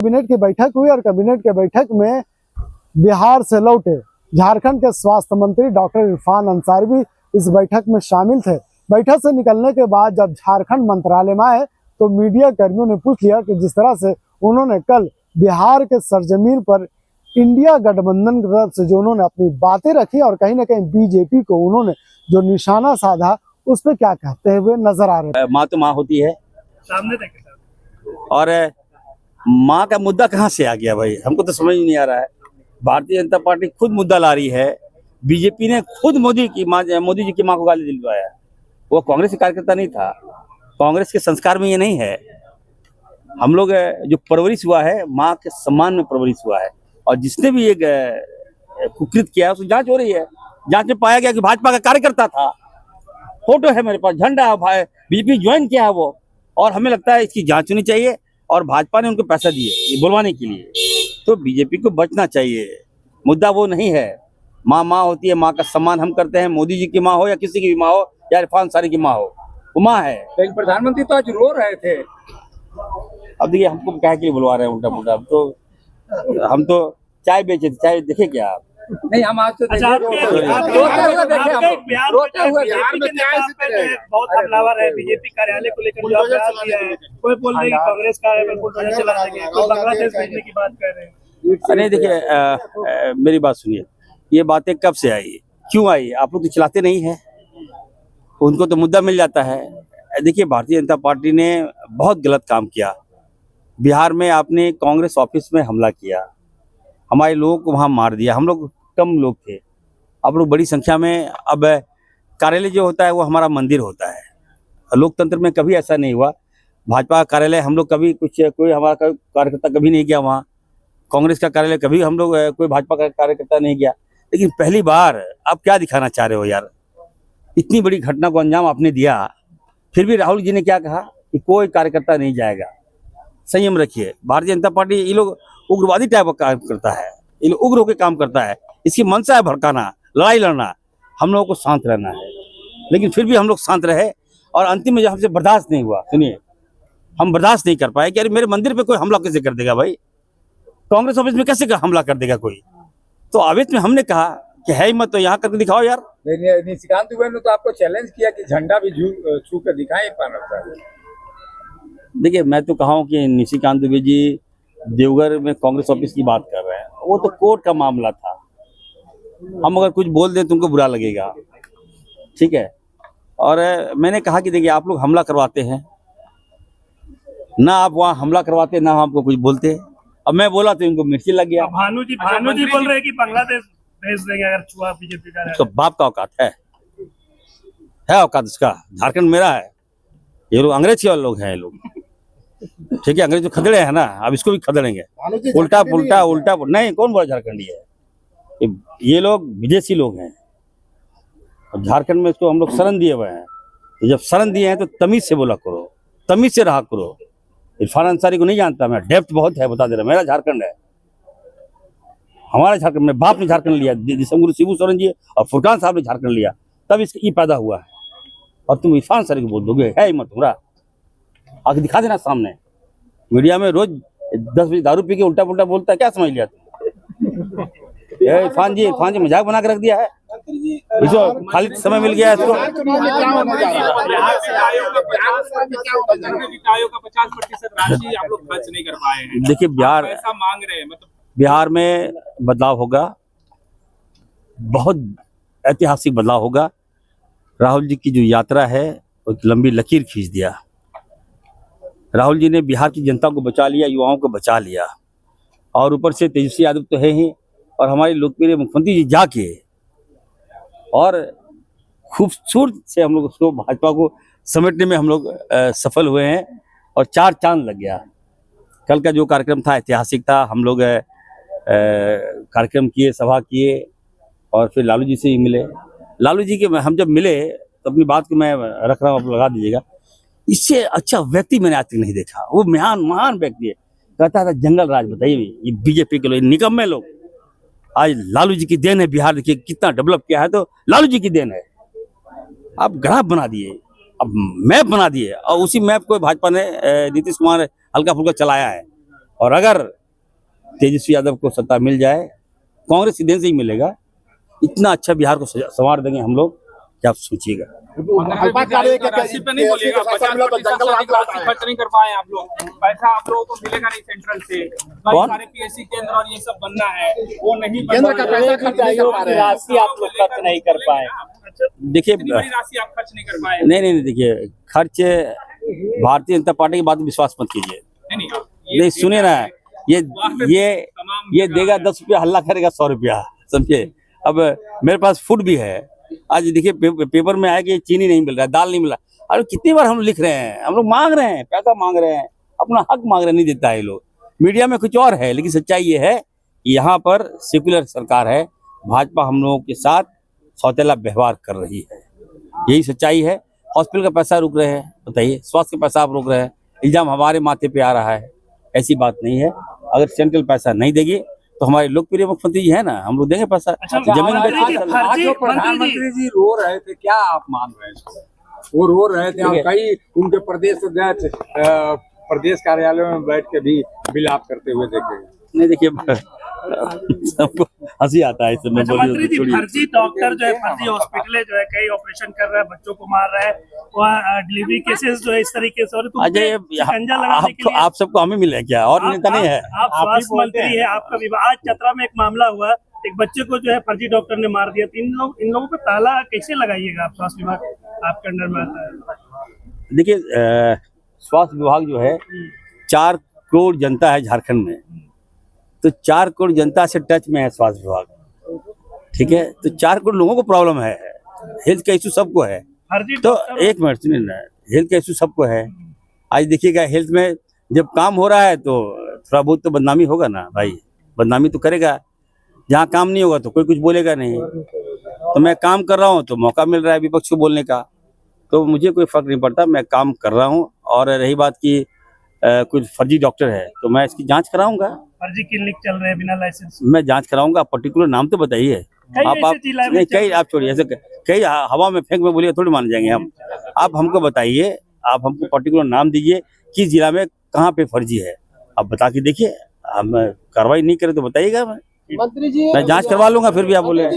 Cabinet की बैठक हुई और कैबिनेट के बैठक में बिहार से लौटे झारखंड के स्वास्थ्य मंत्री डॉक्टर इरफान अंसारी भी इस बैठक में शामिल थे। बैठक से निकलने के बाद जब झारखंड मंत्रालय में आए तो मीडिया कर्मियों ने पूछ लिया कि जिस तरह से उन्होंने कल बिहार के सरजमीन पर इंडिया गठबंधन की तरफ से जो उन्होंने अपनी बातें रखी और कहीं ना कहीं बीजेपी को उन्होंने जो निशाना साधा उस पर क्या कहते हुए नजर आ रहे हैं। माँ तो माँ होती है सामने देखे और माँ का मुद्दा कहाँ से आ गया भाई, हमको तो समझ नहीं आ रहा है। भारतीय जनता पार्टी खुद मुद्दा ला रही है। बीजेपी ने खुद मोदी जी की माँ को गाली दिलवाया। वो कांग्रेस के कार्यकर्ता नहीं था, कांग्रेस के संस्कार में ये नहीं है। हम लोग जो परवरिश हुआ है माँ के सम्मान में परवरिश हुआ है और जिसने भी एक कुकृत किया है उसकी जांच हो रही है। जांच में पाया गया कि भाजपा का कार्यकर्ता था, फोटो है मेरे पास, झंडा है, बीजेपी ज्वाइन किया है वो। और हमें लगता है इसकी जांच होनी चाहिए और भाजपा ने उनको पैसा दिए ये बुलवाने के लिए, तो बीजेपी को बचना चाहिए। मुद्दा वो नहीं है। माँ माँ होती है, माँ का सम्मान हम करते हैं। मोदी जी की माँ हो या किसी की भी माँ हो या इरफान अंसारी की माँ हो, वो माँ है। लेकिन प्रधानमंत्री तो आज रो रहे थे। अब देखिए हमको क्या के लिए बुलवा रहे हैं उल्टा पुल्टा। हम तो चाय बेचे थे, चाय देखे क्या आप? नहीं, हम आज तो बहुत हमलावर है बीजेपी कार्यालय को लेकर, जो बयान दिया है। कोई बोल रहे हैं कि कांग्रेस कार्यालय बुलडोजर चला देंगे, कोई बांग्लादेश भेजने की बात कर रहे हैं। अरे देखिए मेरी बात सुनिए, ये बातें कब से आई, क्यों आई? आप लोग तो चलाते नहीं है, उनको तो मुद्दा मिल जाता है। देखिए भारतीय जनता पार्टी ने बहुत गलत काम किया। बिहार में आपने कांग्रेस ऑफिस में हमला किया, हमारे लोगों को वहाँ मार दिया। हम लोग कम लोग थे, आप लोग बड़ी संख्या में। अब कार्यालय जो होता है वो हमारा मंदिर होता है। लोकतंत्र में कभी ऐसा नहीं हुआ। भाजपा का कार्यालय हम लोग कभी कोई हमारा कार्यकर्ता कभी नहीं गया वहाँ। कांग्रेस का कार्यालय कभी हम लोग कोई भाजपा का कार्यकर्ता नहीं गया। लेकिन पहली बार आप क्या दिखाना चाह रहे हो यार? इतनी बड़ी घटना को अंजाम आपने दिया, फिर भी राहुल जी ने क्या कहा कि कोई कार्यकर्ता नहीं जाएगा। संयम रखिए। भारतीय जनता पार्टी ये लोग उग्रवादी टाइप का काम करता है, ये लोग उग्र होकर काम करता है। इसकी मंशा है भड़काना, लड़ाई लड़ना। हम लोगों को शांत रहना है, लेकिन फिर भी हम लोग शांत रहे और अंतिम में जब हमसे बर्दाश्त नहीं हुआ, सुनिए, हम बर्दाश्त नहीं कर पाए कि अरे मेरे मंदिर पे कोई हमला कैसे कर देगा भाई, कांग्रेस ऑफिस में कैसे हमला कर देगा कोई। तो आवेश में हमने कहा कि है हिम्मत तो यहाँ करके दिखाओ यार। निशिकांत दुबे ने तो आपको चैलेंज किया कि झंडा भी छू कर दिखाएं एक बार। देखिए मैं तो कहा हूँ कि निशिकांत दुबे जी देवघर में कांग्रेस ऑफिस की बात कर रहे हैं, वो तो कोर्ट का मामला था। हम अगर कुछ बोल दें तुमको बुरा लगेगा, ठीक है। और मैंने कहा कि देखिए आप लोग हमला करवाते हैं ना, आप वहाँ हमला करवाते ना हमको कुछ बोलते। अब मैं बोला तो इनको मिर्ची लग गया। भानु जी बोल रहे हैं कि बांग्लादेश भेज देंगे अगर छुआ बीजेपी का। उसका बाप का औकात है औकात उसका। झारखंड मेरा है, ये लोग अंग्रेज के लोग हैं, ये लोग ठीक है। अंग्रेज तो खदेड़े हैं ना, अब इसको भी खदेड़ेंगे। उल्टा पुल्टा नहीं, कौन बोला झारखंडी है? ये लोग विदेशी लोग हैं। अब झारखंड में इसको हम लोग शरण दिए हुए हैं, तो जब शरण दिए हैं तो तमीज से बोला करो, तमीज से रहा करो। इरफान अंसारी को नहीं जानता मैं, डेप्थ बहुत है, बता दे रहा। मेरा झारखंड है, हमारा झारखंड, मेरे बाप ने झारखंड लिया, गुरु शिबू सोरेन जी और फुरकान साहब ने झारखंड लिया, तब ये पैदा हुआ है। और तुम इरफान अंसारी को बोल दोगे? है हिम्मत तुम्हारा? आगे दिखा देना सामने। मीडिया में रोज 10 बजे दारू पी के उल्टा पुल्टा बोलता है, क्या समझ लिया तुम? इरफान जी मजाक बना के रख दिया है, इसको खाली समय मिल गया है इसको। देखिए बिहार में बदलाव होगा, बहुत ऐतिहासिक बदलाव होगा। राहुल जी की जो यात्रा है वो लंबी लकीर खींच दिया। राहुल जी ने बिहार की जनता को बचा लिया, युवाओं को बचा लिया, और ऊपर से तेजस्वी यादव तो है ही, और हमारे लोकप्रिय मुख्यमंत्री जी जाके और खूबसूरत से हम लोग उसको भाजपा को समेटने में हम लोग सफल हुए हैं और 4 चांद लग गया। कल का जो कार्यक्रम था ऐतिहासिक था। हम लोग कार्यक्रम किए, सभा किए और फिर लालू जी से ही मिले। लालू जी के हम जब मिले तो अपनी बात को मैं रख रहा हूँ, आप लगा दीजिएगा। इससे अच्छा व्यक्ति मैंने आज तक नहीं देखा। वो महान व्यक्ति है, कहता था जंगल राज। बताइए ये बीजेपी के लोग निकम्मे लोग, आज लालू जी की देन है। बिहार देखिए कितना डेवलप किया है, तो लालू जी की देन है। आप ग्राफ बना दिए, अब मैप बना दिए, और उसी मैप को भाजपा ने नीतीश कुमार हल्का फुल्का चलाया है। और अगर तेजस्वी यादव को सत्ता मिल जाए, कांग्रेस के देन से ही मिलेगा, इतना अच्छा बिहार को संवार देंगे हम लोग कि आप सोचिएगा। राशि पे नहीं बोलिएगा, 50% राशि खर्च नहीं कर पाए आप लोग, पैसा आप लोगों को मिलेगा नहीं सेंट्रल से, कई सारे पीएससी केंद्र और ये सब बनना है, वो नहीं केंद्र का पैसा खर्च नहीं कर पा रहे हैं। राशि आप लोग खर्च नहीं कर पाए। देखिए इतनी बड़ी राशि आप खर्च नहीं कर पाए। नहीं, देखिए खर्च भारतीय जनता पार्टी की बात में विश्वास मत कीजिए। नहीं सुनिए ना, ये देगा 10 रुपया, हल्ला करेगा 100 रुपया, समझे। अब मेरे पास फूड भी है, आज देखिए पेपर में आया कि चीनी नहीं मिल रहा है, दाल नहीं मिल रहा। अरे कितनी बार हम लिख रहे हैं, हम लोग मांग रहे हैं, पैसा मांग रहे हैं, अपना हक मांग रहे हैं, नहीं देता है ये लोग। मीडिया में कुछ और है, लेकिन सच्चाई ये है कि यहाँ पर सेक्युलर सरकार है, भाजपा हम लोगों के साथ सौतेला व्यवहार कर रही है, यही सच्चाई है। हॉस्पिटल का पैसा रोक रहे हैं, बताइए, स्वास्थ्य का पैसा आप रोक रहे हैं, इल्जाम हमारे माथे पे आ रहा है, ऐसी बात नहीं है। अगर सेंट्रल पैसा नहीं देगी तो हमारे लोकप्रिय मुख्यमंत्री जी है ना, हम लोग देंगे पैसा। जमीन जो प्रधानमंत्री जी रो रहे थे, क्या आप मान रहे हैं? वो रो रहे थे और कई उनके प्रदेश अध्यक्ष प्रदेश कार्यालय में बैठ के भी विलाप करते हुए देखे। नहीं देखिए, सबको हंसी आता है इसमें। मंत्री जी, फर्जी डॉक्टर जो है, फर्जी हॉस्पिटल जो है, कई ऑपरेशन कर रहा है, बच्चों को मार रहा है, वहाँ डिलीवरी केसेस जो है इस तरीके से। आप सबको हमें मिले क्या, और नेता नहीं है? आप स्वास्थ्य मंत्री है, आपका विभाग। आज चतरा में एक मामला हुआ, एक बच्चे को जो है फर्जी डॉक्टर ने मार दिया। इन लोगों पे ताला कैसे लगाइएगा आप? स्वास्थ्य विभाग आपके अंडर में आता है। देखिए, स्वास्थ्य विभाग जो है, 4 करोड़ जनता है झारखंड में, तो 4 करोड़ जनता से टच में है स्वास्थ्य विभाग, ठीक है। तो 4 करोड़ लोगों को प्रॉब्लम है, हेल्थ का इशू सबको है। तो एक मिनट सुनिए ना, हेल्थ का इशू सबको है। आज देखिएगा, हेल्थ में जब काम हो रहा है तो थोड़ा बहुत तो बदनामी होगा ना भाई, बदनामी तो करेगा। जहाँ काम नहीं होगा तो कोई कुछ बोलेगा नहीं। तो मैं काम कर रहा हूँ तो मौका मिल रहा है विपक्ष को बोलने का, तो मुझे कोई फर्क नहीं पड़ता, मैं काम कर रहा हूँ। और रही बात की कुछ फर्जी डॉक्टर है तो मैं इसकी जांच कराऊंगा। फर्जी क्लिनिक चल रहे हैं बिना लाइसेंस, मैं जांच कराऊंगा। पर्टिकुलर नाम तो बताइए आप नहीं, कई आप छोड़िए, ऐसे कई हवा में फेंक में बोलिए थोड़ी मान जाएंगे हम। आप हमको बताइए, आप हमको पर्टिकुलर नाम दीजिए, किस जिला में कहाँ पे फर्जी है, आप बता के देखिए। हम कार्रवाई नहीं करें तो बताइएगा, मैं जांच करवा लूंगा, फिर भी आप बोले।